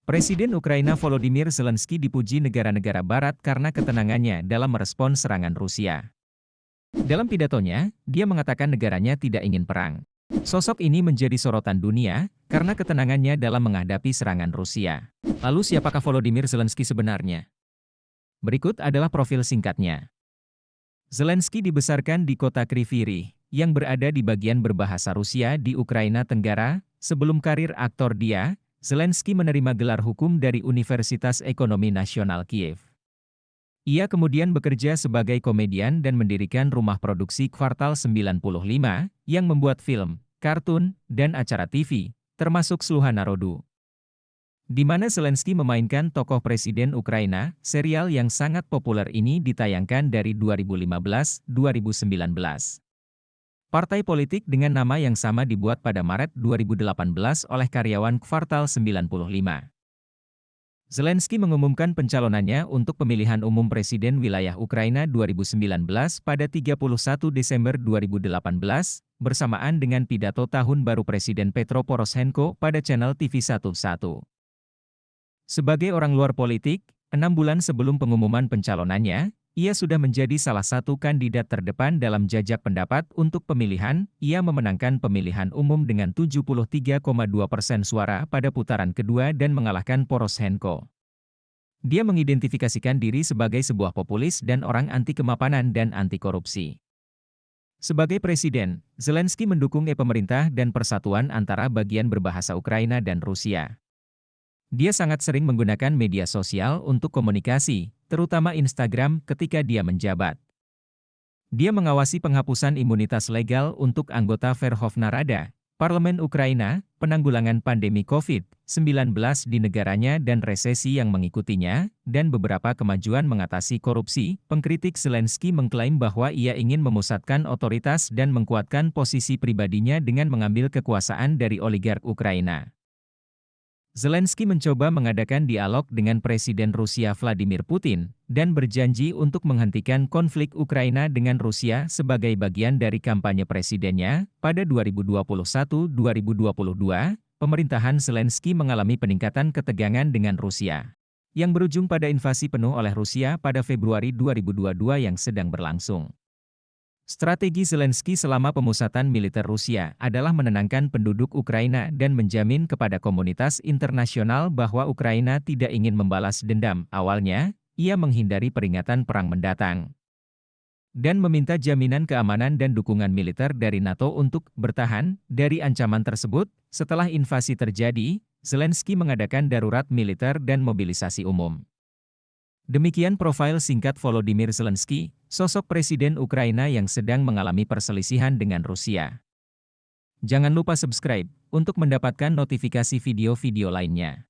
Presiden Ukraina Volodymyr Zelensky dipuji negara-negara barat karena ketenangannya dalam merespon serangan Rusia. Dalam pidatonya, dia mengatakan negaranya tidak ingin perang. Sosok ini menjadi sorotan dunia karena ketenangannya dalam menghadapi serangan Rusia. Lalu siapakah Volodymyr Zelensky sebenarnya? Berikut adalah profil singkatnya. Zelensky dibesarkan di kota Kryvyi Rih, yang berada di bagian berbahasa Rusia di Ukraina Tenggara. Sebelum karir aktor dia, Zelensky menerima gelar hukum dari Universitas Ekonomi Nasional Kiev. Ia kemudian bekerja sebagai komedian dan mendirikan rumah produksi Kvartal 95, yang membuat film, kartun, dan acara TV, termasuk Sluha Narodu, di mana Zelensky memainkan tokoh Presiden Ukraina. Serial yang sangat populer ini ditayangkan dari 2015-2019. Partai politik dengan nama yang sama dibuat pada Maret 2018 oleh karyawan Kvartal 95. Zelensky mengumumkan pencalonannya untuk pemilihan umum Presiden Wilayah Ukraina 2019 pada 31 Desember 2018, bersamaan dengan pidato tahun baru Presiden Petro Poroshenko pada channel TV11. Sebagai orang luar politik, 6 bulan sebelum pengumuman pencalonannya, ia sudah menjadi salah satu kandidat terdepan dalam jajak pendapat untuk pemilihan. Ia memenangkan pemilihan umum dengan 73,2% suara pada putaran kedua dan mengalahkan Poroshenko. Dia mengidentifikasikan diri sebagai sebuah populis dan orang anti kemapanan dan anti korupsi. Sebagai presiden, Zelensky mendukung pemerintah dan persatuan antara bagian berbahasa Ukraina dan Rusia. Dia sangat sering menggunakan media sosial untuk komunikasi, terutama Instagram ketika dia menjabat. Dia mengawasi penghapusan imunitas legal untuk anggota Verkhovna Rada, Parlemen Ukraina, penanggulangan pandemi COVID-19 di negaranya dan resesi yang mengikutinya, dan beberapa kemajuan mengatasi korupsi. Pengkritik Zelensky mengklaim bahwa ia ingin memusatkan otoritas dan menguatkan posisi pribadinya dengan mengambil kekuasaan dari oligark Ukraina. Zelensky mencoba mengadakan dialog dengan Presiden Rusia Vladimir Putin, dan berjanji untuk menghentikan konflik Ukraina dengan Rusia sebagai bagian dari kampanye presidennya. Pada 2021-2022, pemerintahan Zelensky mengalami peningkatan ketegangan dengan Rusia, yang berujung pada invasi penuh oleh Rusia pada Februari 2022 yang sedang berlangsung. Strategi Zelensky selama pemusatan militer Rusia adalah menenangkan penduduk Ukraina dan menjamin kepada komunitas internasional bahwa Ukraina tidak ingin membalas dendam. Awalnya, ia menghindari peringatan perang mendatang dan meminta jaminan keamanan dan dukungan militer dari NATO untuk bertahan dari ancaman tersebut. Setelah invasi terjadi, Zelensky mengadakan darurat militer dan mobilisasi umum. Demikian profil singkat Volodymyr Zelensky, sosok Presiden Ukraina yang sedang mengalami perselisihan dengan Rusia. Jangan lupa subscribe untuk mendapatkan notifikasi video-video lainnya.